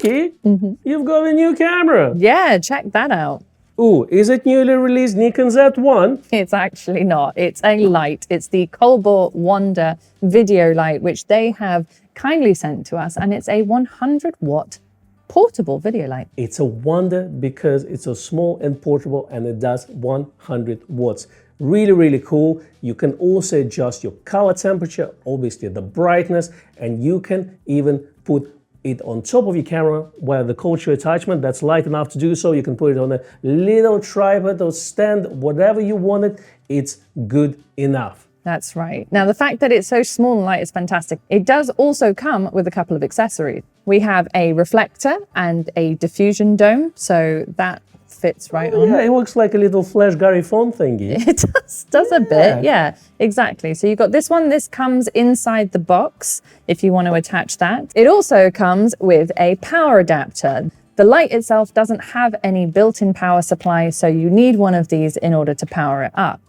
Vicky, you've got a new camera. Yeah, check that out. Ooh, is it newly released Nikon Z1? It's actually not. It's a light. It's the Colbor W100 video light, which they have kindly sent to us, and it's a 100-watt portable video light. It's a wonder because it's so small and portable, and it does 100 watts. Really, really cool. You can also adjust your color temperature, obviously the brightness, and you can even put it on top of your camera where the cold shoe attachment that's light enough to do so. You can put it on a little tripod or stand, whatever you want it, it's good enough. That's right. Now, the fact that it's so small and light is fantastic. It does also come with a couple of accessories. We have a reflector and a diffusion dome, so that fits right on. Yeah, it looks like a little Flash Gary phone thingy. It does a bit, yeah, exactly. So you've got this one. This comes inside the box if you want to attach that. It also comes with a power adapter. The light itself doesn't have any built-in power supply, so you need one of these in order to power it up.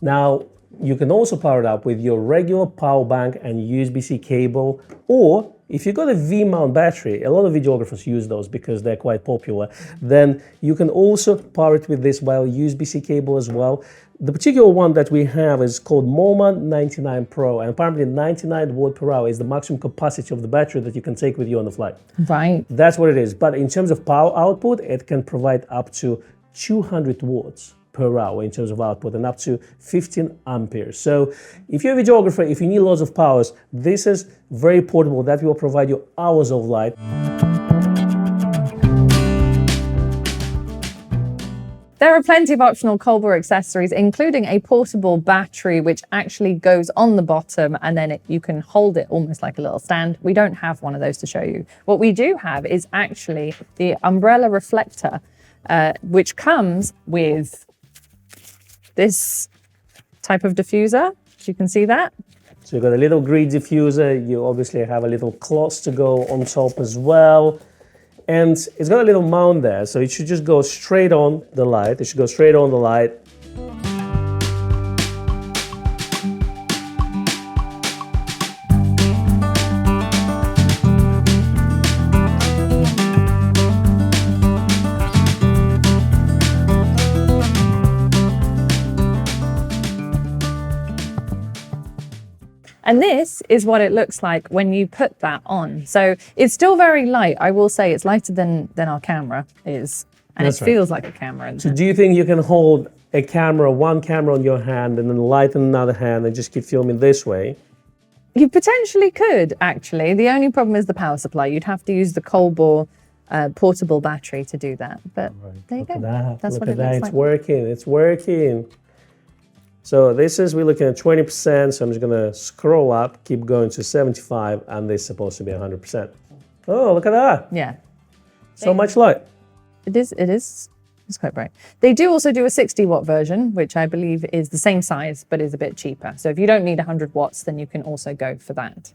Now, you can also power it up with your regular power bank and USB-C cable, or if you've got a V-mount battery, a lot of videographers use those because they're quite popular, then you can also power it with this via USB-C cable as well. The particular one that we have is called Moman 99 Pro, and apparently 99 watt per hour is the maximum capacity of the battery that you can take with you on the flight. Right. That's what it is. But in terms of power output, it can provide up to 200 watts per hour in terms of output and up to 15 amperes. So if you're a videographer, if you need lots of powers, this is very portable. That will provide you hours of light. There are plenty of optional Colbor accessories, including a portable battery, which actually goes on the bottom, and then you can hold it almost like a little stand. We don't have one of those to show you. What we do have is actually the umbrella reflector, which comes with this type of diffuser. You can see that. So you've got a little grid diffuser. You obviously have a little cloth to go on top as well. And it's got a little mount there, so it should just go straight on the light. It should go straight on the light. And this is what it looks like when you put that on. So it's still very light. I will say it's lighter than our camera is. And it feels like a camera. So do you think you can hold a camera, one camera on your hand and then light in another hand and just keep filming this way? You potentially could, actually. The only problem is the power supply. You'd have to use the Colbor portable battery to do that. But there you go. That's what it looks like. It's working. It's working. So this is, we're looking at 20%, so I'm just gonna scroll up, keep going to 75, and this is supposed to be 100%. Oh, look at that. Yeah. So much light. It is, it's quite bright. They do also do a 60-watt version, which I believe is the same size, but is a bit cheaper. So if you don't need 100 watts, then you can also go for that.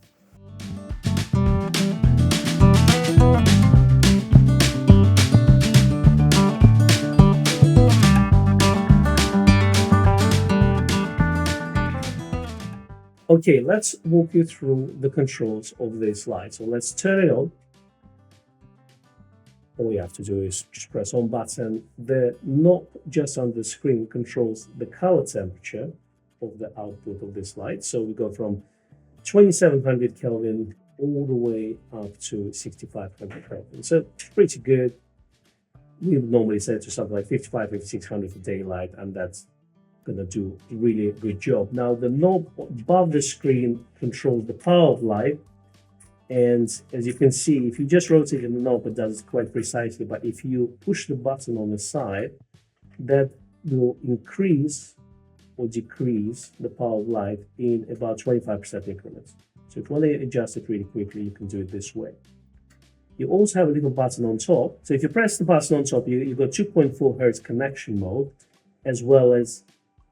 Okay, let's walk you through the controls of this light. So let's turn it on. All you have to do is just press on button. The knob just on the screen controls the color temperature of the output of this light. So we go from 2700 Kelvin all the way up to 6500 Kelvin. So pretty good. We would normally set to something like 5600 for daylight, and that's gonna do a really good job. Now the knob above the screen controls the power of light, and as you can see, if you just rotate the knob, it does it quite precisely, but if you push the button on the side, that will increase or decrease the power of light in about 25% increments. So if you want to adjust it really quickly, you can do it this way. You also have a little button on top. So if you press the button on top, you've got 2.4 Hertz connection mode, as well as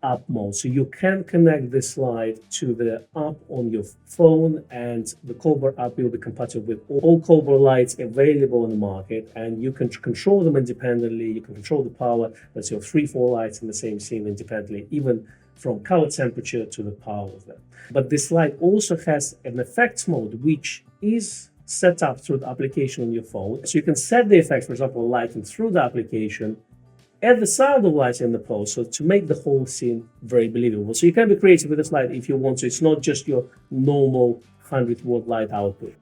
up mode. So you can connect this light to the app on your phone, and the Colbor app will be compatible with all Colbor lights available in the market, and you can control them independently. You can control the power. That's your 3-4 lights in the same scene independently, even from color temperature to the power of them. But this light also has an effects mode, which is set up through the application on your phone. So you can set the effects, for example, lighting through the application, add the sound of lighting in the post, so to make the whole scene very believable. So you can be creative with this light if you want to. It's not just your normal 100-watt light output.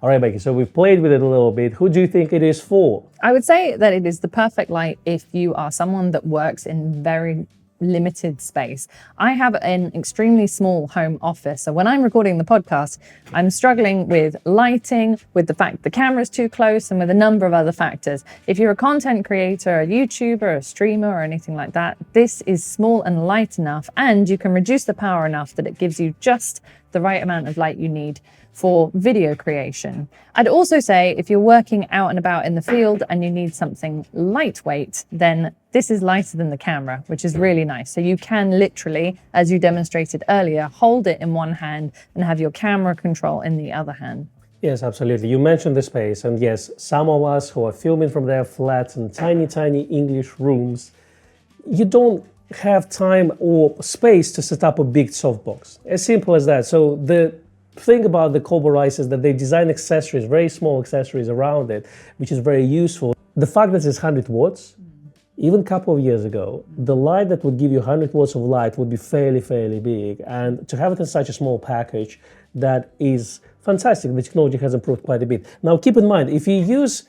All right, Becky, so we've played with it a little bit. Who do you think it is for? I would say that it is the perfect light if you are someone that works in very limited space. I have an extremely small home office, so when I'm recording the podcast, I'm struggling with lighting, with the fact the camera's too close, and with a number of other factors. If you're a content creator, a YouTuber, a streamer, or anything like that, this is small and light enough, and you can reduce the power enough that it gives you just the right amount of light you need for video creation. I'd also say if you're working out and about in the field and you need something lightweight, then this is lighter than the camera, which is really nice. So you can literally, as you demonstrated earlier, hold it in one hand and have your camera control in the other hand. Yes, absolutely. You mentioned the space, and yes, some of us who are filming from their flats and tiny English rooms, you don't have time or space to set up a big softbox. As simple as that. So the thing about the Colbor Light is that they design accessories, very small accessories around it, which is very useful. The fact that it's 100 watts, even a couple of years ago, the light that would give you 100 watts of light would be fairly big. And to have it in such a small package, that is fantastic. The technology has improved quite a bit. Now, keep in mind, if you use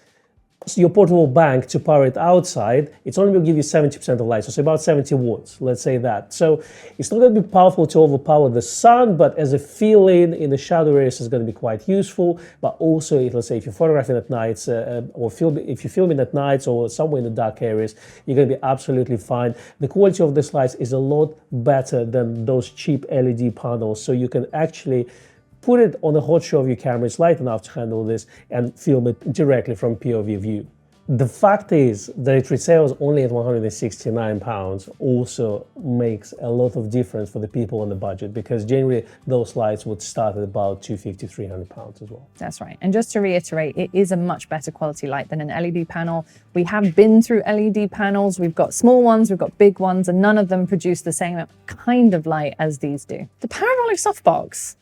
your portable bank to power it outside, it's only going to give you 70% of light, so it's about 70 watts, let's say that. So it's not going to be powerful to overpower the sun, but as a fill-in in the shadow areas is going to be quite useful. But also, let's say if you're photographing at nights, or if you're filming at nights or somewhere in the dark areas, you're going to be absolutely fine. The quality of this light is a lot better than those cheap LED panels, so you can actually put it on a hot shot of your camera, it's light enough to handle this, and film it directly from POV view. The fact is that it retails only at £169 also makes a lot of difference for the people on the budget, because generally those lights would start at about £250, £300 as well. That's right. And just to reiterate, it is a much better quality light than an LED panel. We have been through LED panels. We've got small ones, we've got big ones, and none of them produce the same kind of light as these do. The parabolic softbox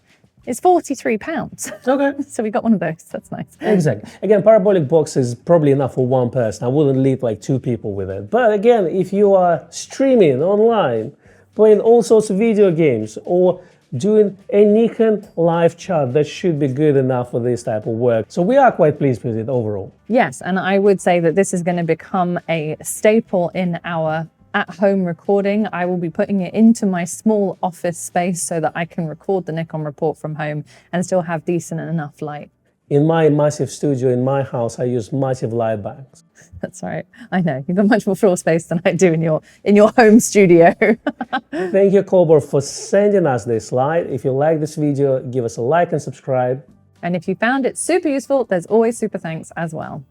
is £43. Okay. So we got one of those. That's nice. Exactly. Again, parabolic box is probably enough for one person. I wouldn't leave like two people with it. But again, if you are streaming online, playing all sorts of video games, or doing a Nikon live chat, that should be good enough for this type of work. So we are quite pleased with it overall. Yes, and I would say that this is going to become a staple in our at-home recording. I will be putting it into my small office space so that I can record the Nikon report from home and still have decent enough light. In my massive studio in my house, I use massive light banks. That's right. I know you've got much more floor space than I do in your home studio. Thank you, Colbor, for sending us this light. If you like this video, give us a like and subscribe. And if you found it super useful, there's always super thanks as well.